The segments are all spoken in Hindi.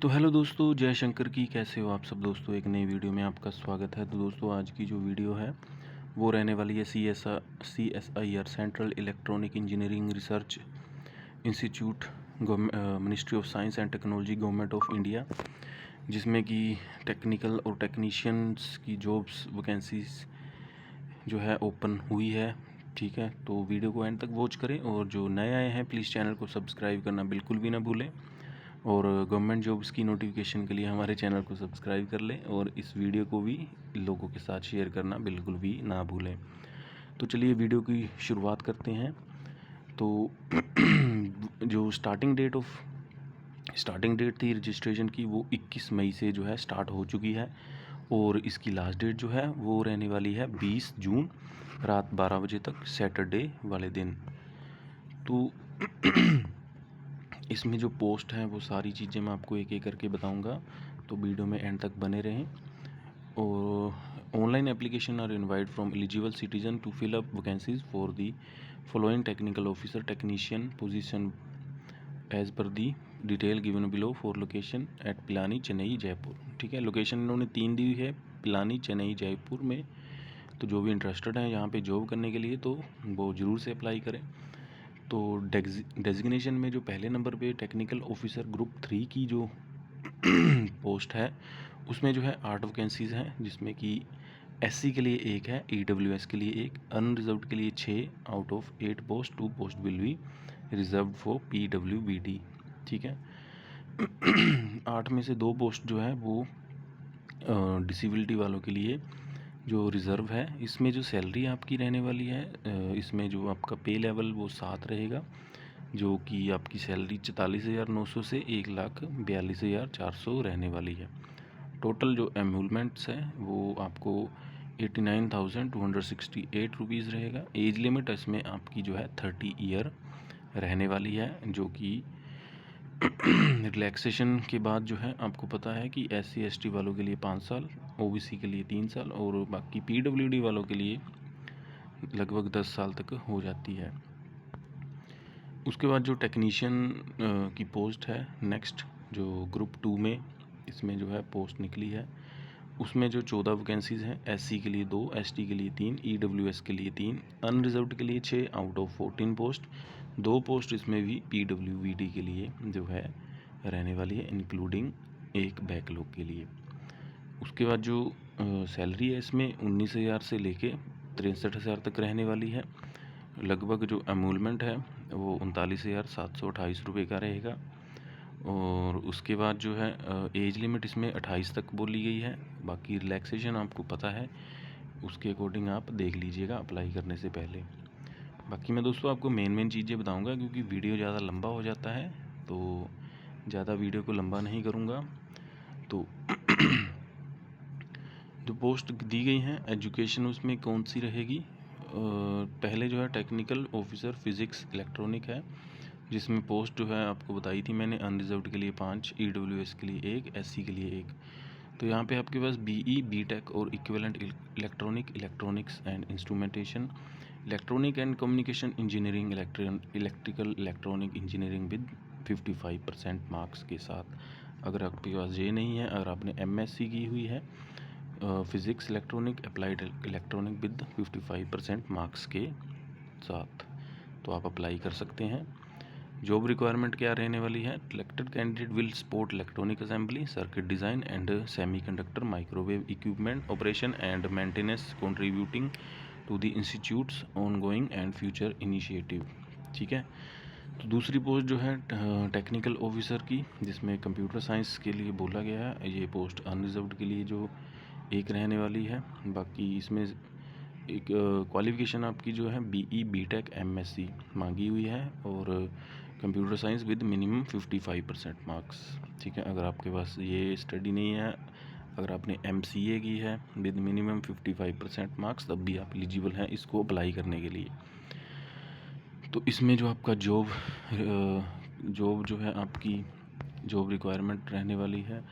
तो हेलो दोस्तों, जय शंकर की। कैसे हो आप सब दोस्तों? एक नई वीडियो में आपका स्वागत है। तो दोस्तों आज की जो वीडियो है वो रहने वाली है CSIR central electronic engineering research institute, ministry of science and technology, government of India, जिसमें कि टेक्निकल और टेक्नीशियंस की जॉब्स वैकेंसीज जो है ओपन हुई है। ठीक है, तो वीडियो को एंड तक वॉच करें और जो नए आए हैं प्लीज़ चैनल को सब्सक्राइब करना बिल्कुल भी ना भूलें और गवर्नमेंट जॉब्स की नोटिफिकेशन के लिए हमारे चैनल को सब्सक्राइब कर लें और इस वीडियो को भी लोगों के साथ शेयर करना बिल्कुल भी ना भूलें। तो चलिए वीडियो की शुरुआत करते हैं। तो जो स्टार्टिंग डेट थी रजिस्ट्रेशन की वो 21 मई से जो है स्टार्ट हो चुकी है और इसकी लास्ट डेट जो है वो रहने वाली है 20 जून रात 12 बजे तक, सैटरडे वाले दिन। तो इसमें जो पोस्ट हैं वो सारी चीज़ें मैं आपको एक एक करके बताऊंगा, तो वीडियो में एंड तक बने रहें। और online application are invite from eligible citizen to fill up vacancies for the following technical officer technician position as per the detail given below for location at Pilani, Chennai, Jaipur. ठीक है, लोकेशन इन्होंने 3 दी है, पिलानी, चेन्नई, जयपुर में। तो जो भी इंटरेस्टेड हैं यहाँ पे जॉब करने के लिए तो वो ज़रूर से अप्लाई करें। तो डेजिग्नेशन में जो पहले नंबर पे टेक्निकल ऑफिसर ग्रुप 3 की जो पोस्ट है उसमें जो है 8 वैकेंसीज़ हैं, जिसमें कि SC के लिए 1 है, EWS के लिए 1, अनरिजर्व्ड के लिए 6 out of 8 post. 2 post will be reserved for PWBD। ठीक है, 8 में से 2 पोस्ट जो है वो डिसेबिलिटी वालों के लिए जो रिज़र्व है। इसमें जो सैलरी आपकी रहने वाली है, इसमें जो आपका पे लेवल वो 7 रहेगा, जो कि आपकी सैलरी 44,900 से 1,42,400 रहने वाली है। टोटल जो एमोलमेंट्स है वो आपको 89,268 रुपीज़ रहेगा। एज लिमिट इसमें आपकी जो है 30 ईयर रहने वाली है, जो कि रिलैक्सेशन के बाद जो है आपको पता है कि SC ST वालों के लिए 5 साल, OBC के लिए 3 साल और बाकी PWD वालों के लिए लगभग 10 साल तक हो जाती है। उसके बाद जो टेक्नीशियन की पोस्ट है नेक्स्ट, जो ग्रुप 2 में इसमें जो है पोस्ट निकली है, उसमें जो 14 वैकेंसीज़ हैं, SC के लिए 2, ST के लिए 3, EWS के लिए 3, अनरिजर्व्ड के लिए 6 आउट ऑफ 14 पोस्ट। 2 पोस्ट इसमें भी PWBD के लिए जो है रहने वाली है, इंक्लूडिंग एक बैकलॉग के लिए। उसके बाद जो सैलरी है इसमें 19,000 से लेके 63,000 तक रहने वाली है। लगभग जो एमोलमेंट है वो 39,728 रुपये का रहेगा। और उसके बाद जो है एज लिमिट इसमें 28 तक बोली गई है। बाकी रिलैक्सेशन आपको पता है, उसके अकॉर्डिंग आप देख लीजिएगा अप्लाई करने से पहले। बाकी मैं दोस्तों आपको मेन चीज़ें बताऊंगा, क्योंकि वीडियो ज़्यादा लंबा हो जाता है तो ज़्यादा वीडियो को लंबा नहीं करूंगा। तो जो पोस्ट दी गई हैं एजुकेशन उसमें कौन सी रहेगी, पहले जो है टेक्निकल ऑफिसर फिज़िक्स इलेक्ट्रॉनिक है, जिसमें पोस्ट जो है आपको बताई थी मैंने, अनरिजर्व्ड के लिए 5, EWS के लिए 1, SC के लिए 1। तो यहाँ पे आपके पास BE, BTech और equivalent electronics and instrumentation, electronic and communication engineering, electrical electronic engineering with 55% marks के साथ। अगर आपके पास ये नहीं है, अगर आपने MSc की हुई है physics electronic applied electronic with 55% marks के साथ, तो आप अप्लाई कर सकते हैं। जॉब रिक्वायरमेंट क्या रहने वाली है, selected candidate will support electronic assembly, circuit design and semiconductor microwave equipment operation and maintenance, contributing to the institute's ongoing and future initiative. ठीक है, तो दूसरी पोस्ट जो है टेक्निकल ऑफिसर की, जिसमें कंप्यूटर साइंस के लिए बोला गया है, ये पोस्ट अनरिजर्व्ड के लिए जो एक रहने वाली है। बाकी इसमें एक क्वालिफ़िकेशन आपकी जो है BE, BTech, MSc मांगी हुई है और computer science with minimum 55% marks. ठीक है, अगर आपके पास ये स्टडी नहीं है, अगर आपने MCA की है विद मिनिमम 55% मार्क्स, तब भी आप एलिजिबल हैं इसको अप्लाई करने के लिए। तो इसमें जो आपका जॉब जो है आपकी जॉब रिक्वायरमेंट रहने वाली है,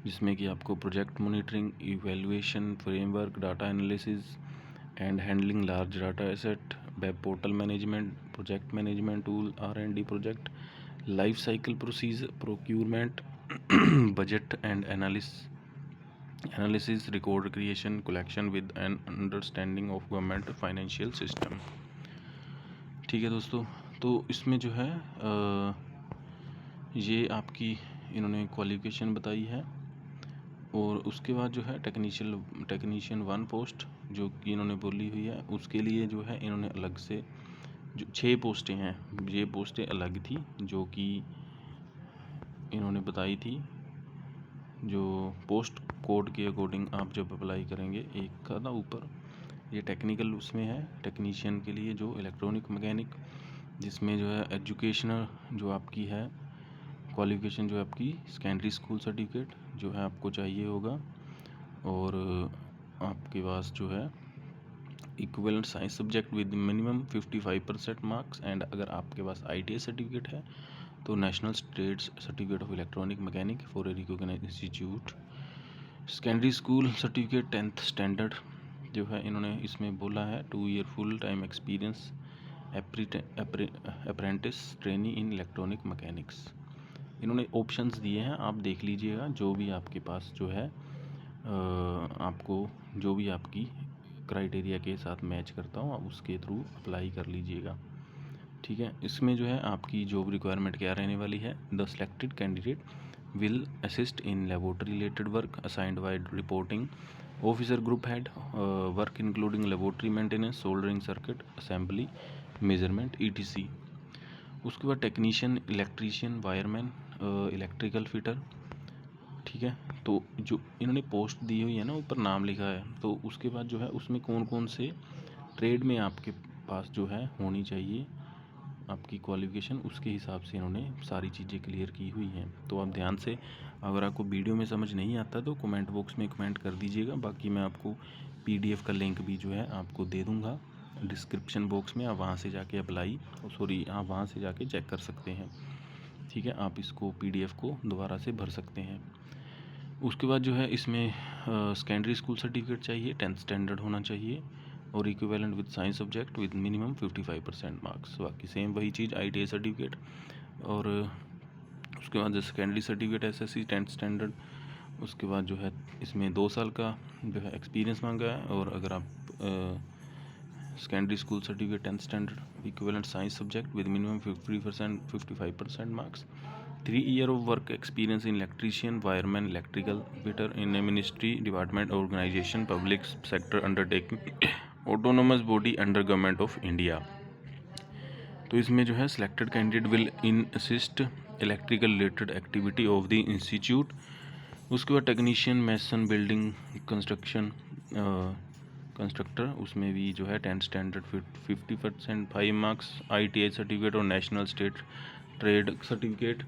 जिसमें कि आपको project monitoring, evaluation framework, data analysis and handling large data asset, web portal management, project management tool, R&D project, life cycle procedure, procurement budget and analysis, record creation, collection with an understanding of government financial system. ठीक है दोस्तों, तो इसमें जो है ये आपकी इन्होंने क्वालिफिकेशन बताई है। और उसके बाद जो है टेक्नीशियन 1 पोस्ट जो कि इन्होंने बोली हुई है, उसके लिए जो है इन्होंने अलग से जो 6 पोस्टें हैं, ये पोस्टें अलग थी जो कि इन्होंने बताई थी। जो पोस्ट कोड के अकॉर्डिंग आप जब अप्लाई करेंगे, एक का ना ऊपर ये टेक्निकल उसमें है टेक्नीशियन के लिए जो इलेक्ट्रॉनिक मैकेनिक, जिसमें जो है एजुकेशनल जो आपकी है क्वालिफिकेशन जो आपकी सेकेंडरी स्कूल सर्टिफिकेट जो है आपको चाहिए होगा। और आपके पास जो है equivalent science subject with minimum 55% marks. And अगर आपके पास ITI सर्टिफिकेट है तो national state certificate of electronic mechanic for a recognised institute. Secondary school certificate 10th standard जो है इन्होंने इसमें बोला है 2 year full time experience apprentice trainee in electronic mechanics. इन्होंने ऑप्शंस दिए हैं, आप देख लीजिएगा जो भी आपके पास जो है आपको जो भी आपकी क्राइटेरिया के साथ मैच करता हो आप उसके थ्रू अप्लाई कर लीजिएगा। ठीक है, इसमें जो है आपकी जॉब रिक्वायरमेंट क्या रहने वाली है। The selected candidate will assist in laboratory related work assigned by reporting officer group head, work including laboratory maintenance, soldering circuit assembly, measurement ETC। उसके बाद technician, electrician, wireman, electrical fitter. ठीक है, तो जो इन्होंने पोस्ट दी हुई है ना, ऊपर नाम लिखा है, तो उसके बाद जो है उसमें कौन कौन से ट्रेड में आपके पास जो है होनी चाहिए आपकी क्वालिफिकेशन, उसके हिसाब से इन्होंने सारी चीज़ें क्लियर की हुई हैं। तो आप ध्यान से, अगर आपको वीडियो में समझ नहीं आता तो कमेंट बॉक्स में कमेंट कर दीजिएगा। बाकी मैं आपको PDF का लिंक भी जो है आपको दे दूँगा डिस्क्रिप्शन बॉक्स में, आप वहाँ से जाके आप वहाँ से जाके चेक कर सकते हैं। ठीक है, आप इसको PDF को दोबारा से भर सकते हैं। उसके बाद जो है इसमें सेकेंडरी स्कूल सर्टिफिकेट चाहिए, 10th स्टैंडर्ड होना चाहिए, और equivalent with science subject with minimum 55% marks. बाकी सेम वही चीज़ ITI सर्टिफिकेट। और उसके बाद जो secondary certificate SSC 10th standard. उसके बाद जो है इसमें 2 साल का जो है एक्सपीरियंस मांगा है। और अगर आप secondary school certificate 10th standard, equivalent science subject with minimum 55% marks, 3 year of work experience in electrician, wireman, electrical fitter in a ministry, department, organization, public sector undertaking, autonomous body under government of India। तो इसमें जो है selected candidate will in assist electrical related activity of the institute। उसके बाद technician, mason, building construction constructor, उसमें भी जो है 10th standard 50% 5 marks, ITI certificate और national state trade certificate.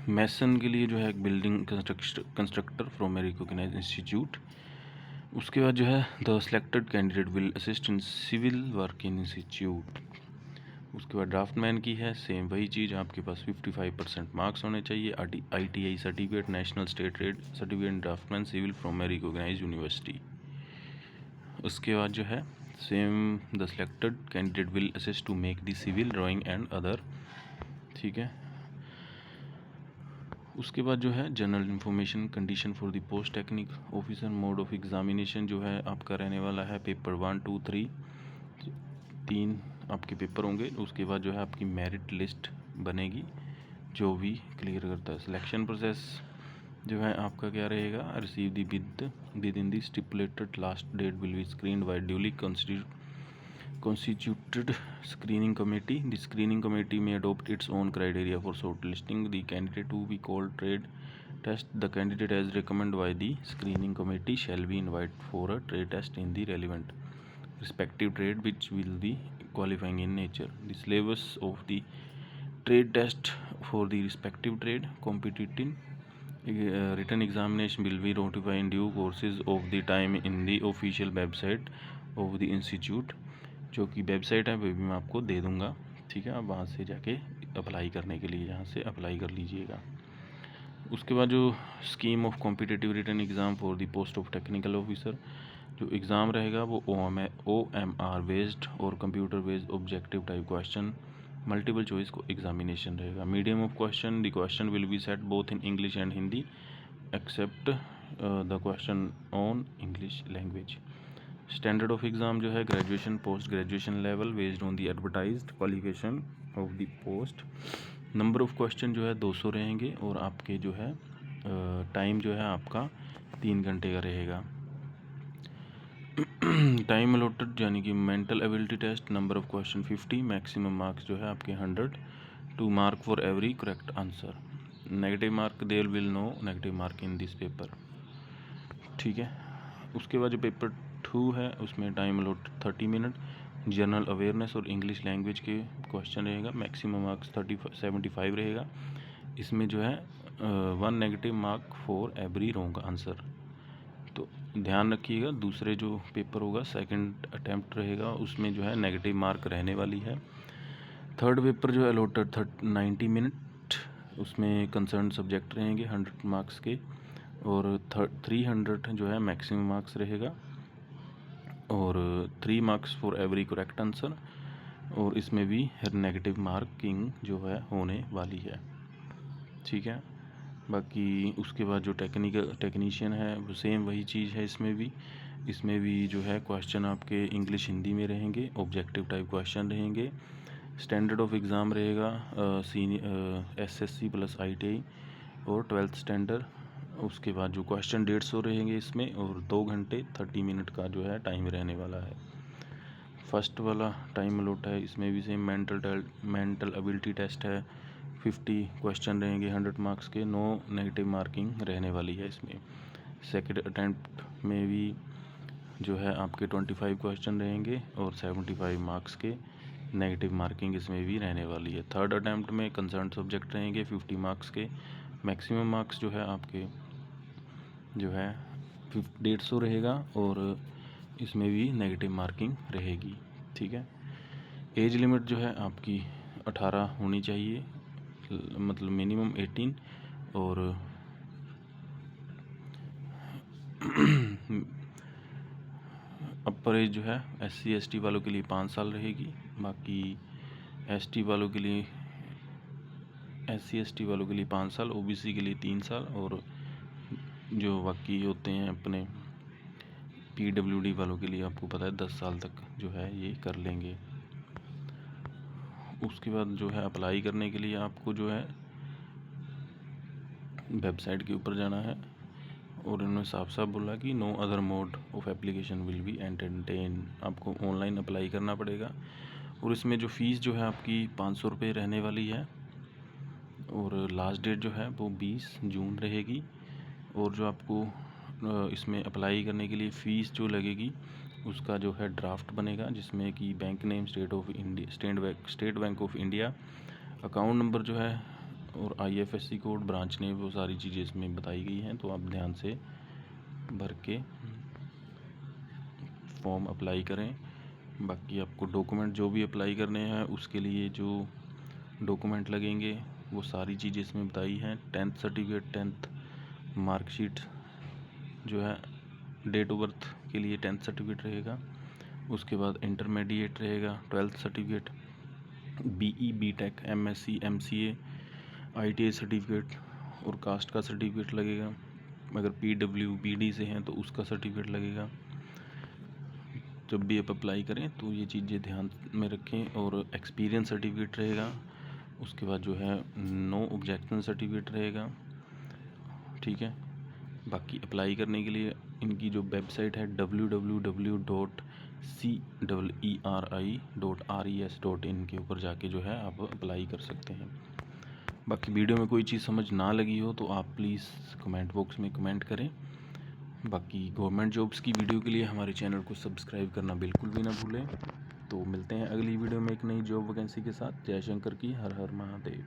Mason के लिए जो है building constructor from a recognised institute. उसके बाद जो है the selected candidate will assist in civil work in institute. उसके बाद ड्राफ्टमैन की है, सेम वही चीज़, आपके पास 55% मार्क्स होने चाहिए, ITI certificate, national state trade certificate, draftsman civil from a recognised university. उसके बाद जो है same the selected candidate will assist to make the civil drawing and other. ठीक है, उसके बाद जो है general information, condition for the post technic officer, mode of examination जो है आपका रहने वाला है पेपर 1, 2, 3, 3 आपके पेपर होंगे। उसके बाद जो है आपकी मेरिट लिस्ट बनेगी जो भी क्लियर करता है। सिलेक्शन प्रोसेस जो है आपका क्या रहेगा, receive the within the stipulated last date will be screened by duly constituted screening committee. The screening committee may adopt its own criteria for shortlisting the candidate to be called trade test. The candidate as recommended by the screening committee shall be invited for a trade test in the relevant respective trade which will be qualifying in nature. The syllabus of the trade test for the respective trade competitive written examination will be notified in due courses of the time in the official website of the institute। जो कि वेबसाइट है वो भी मैं आपको दे दूँगा। ठीक है, आप वहाँ से जाके अप्लाई करने के लिए यहाँ से अप्लाई कर लीजिएगा। उसके बाद जो scheme of competitive written exam for the post of technical officer, जो एग्ज़ाम रहेगा वो OMR बेस्ड और computer based objective type question multiple choice को एग्जामिनेशन रहेगा। Medium of question, the question will be set both in English and Hindi except the question on English language. Standard of exam जो है graduation post graduation level based on the advertised qualification of the post. Number of question जो है 200 रहेंगे और आपके जो है टाइम जो है आपका 3 घंटे का रहेगा। टाइम अलॉटेड यानी कि mental ability test, number of question 50, maximum marks जो है आपके 100, 2 mark for every correct answer. Negative mark there will no negative mark in this paper, ठीक है। उसके बाद जो पेपर 2 है उसमें time allotted 30 minute, general awareness और इंग्लिश लैंग्वेज के क्वेश्चन रहेगा, मैक्सिमम मार्क्स 75 रहेगा। इसमें जो है 1 negative mark for every wrong answer. तो ध्यान रखिएगा, दूसरे जो पेपर होगा सेकंड अटैम्प्ट रहेगा उसमें जो है नेगेटिव मार्क रहने वाली है। थर्ड पेपर जो है अलॉटेड 90 मिनट, उसमें कंसर्न सब्जेक्ट रहेंगे 100 मार्क्स के और 300 जो है मैक्सिमम मार्क्स रहेगा और 3 marks for every correct answer, और इसमें भी नेगेटिव मार्किंग जो है होने वाली है, ठीक है। बाकी उसके बाद जो टेक्नीशियन है वो सेम वही चीज़ है, इसमें भी जो है क्वेश्चन आपके इंग्लिश हिंदी में रहेंगे, ऑब्जेक्टिव टाइप क्वेश्चन रहेंगे। स्टैंडर्ड ऑफ एग्ज़ाम रहेगा SSC प्लस ITI और 12th स्टैंडर्ड। उसके बाद जो क्वेश्चन 150 रहेंगे इसमें और 2 घंटे 30 मिनट का जो है टाइम रहने वाला है। फर्स्ट वाला टाइम अलॉट है, इसमें भी सेम मेंटल एबिलिटी टेस्ट है, 50 क्वेश्चन रहेंगे 100 मार्क्स के, नो नेगेटिव मार्किंग रहने वाली है इसमें। सेकंड अटैम्प्ट में भी जो है आपके 25 क्वेश्चन रहेंगे और 75 मार्क्स के, नेगेटिव मार्किंग इसमें भी रहने वाली है। थर्ड अटैम्प्ट में कंसर्न सब्जेक्ट रहेंगे 50 मार्क्स के, मैक्सिमम मार्क्स जो है आपके जो है 150 रहेगा और इसमें भी नेगेटिव मार्किंग रहेगी, ठीक है। एज लिमिट जो है आपकी 18 होनी चाहिए, मतलब मिनिमम 18, और अपर एज जो है SC ST वालों के लिए 5 साल रहेगी, बाकी SC वालों के लिए 5 साल, OBC के लिए 3 साल, और जो बाकी होते हैं अपने PWD वालों के लिए आपको पता है 10 साल तक जो है ये कर लेंगे। उसके बाद जो है अप्लाई करने के लिए आपको जो है वेबसाइट के ऊपर जाना है और इन्होंने साफ साफ बोला कि no other mode of application will be entertain, आपको ऑनलाइन अप्लाई करना पड़ेगा। और इसमें जो फ़ीस जो है आपकी 500 रुपये रहने वाली है और लास्ट डेट जो है वो 20 जून रहेगी। और जो आपको इसमें अप्लाई करने के लिए फ़ीस जो लगेगी उसका जो है ड्राफ्ट बनेगा, जिसमें कि bank name state bank of India, account number जो है और IFSC कोड, ब्रांच नेम, वो सारी चीज़ें इसमें बताई गई हैं। तो आप ध्यान से भर के फॉर्म अप्लाई करें। बाकी आपको डॉक्यूमेंट जो भी अप्लाई करने हैं उसके लिए जो डॉक्यूमेंट लगेंगे वो सारी चीज़ें इसमें बताई हैं। 10th सर्टिफिकेट, 10th मार्कशीट जो है, डेट ऑफ बर्थ के लिए 10th सर्टिफिकेट रहेगा। उसके बाद इंटरमीडिएट रहेगा 12th certificate, BE BTech MSc MCA ITI certificate और कास्ट का सर्टिफिकेट लगेगा। अगर PWBD से हैं तो उसका सर्टिफिकेट लगेगा। जब भी आप अप्लाई करें तो ये चीज़ें ध्यान में रखें। और एक्सपीरियंस सर्टिफिकेट रहेगा। उसके बाद जो है नो ऑब्जेक्शन सर्टिफिकेट रहेगा, ठीक है। बाकी अप्लाई करने के लिए इनकी जो वेबसाइट है www.ceeri.res.in के ऊपर जाके जो है आप अप्लाई कर सकते हैं। बाकी वीडियो में कोई चीज़ समझ ना लगी हो तो आप प्लीज़ कमेंट बॉक्स में कमेंट करें। बाकी गवर्नमेंट जॉब्स की वीडियो के लिए हमारे चैनल को सब्सक्राइब करना बिल्कुल भी ना भूलें। तो मिलते हैं अगली वीडियो में एक नई जॉब वैकेंसी के साथ। जय शंकर की, हर हर महादेव।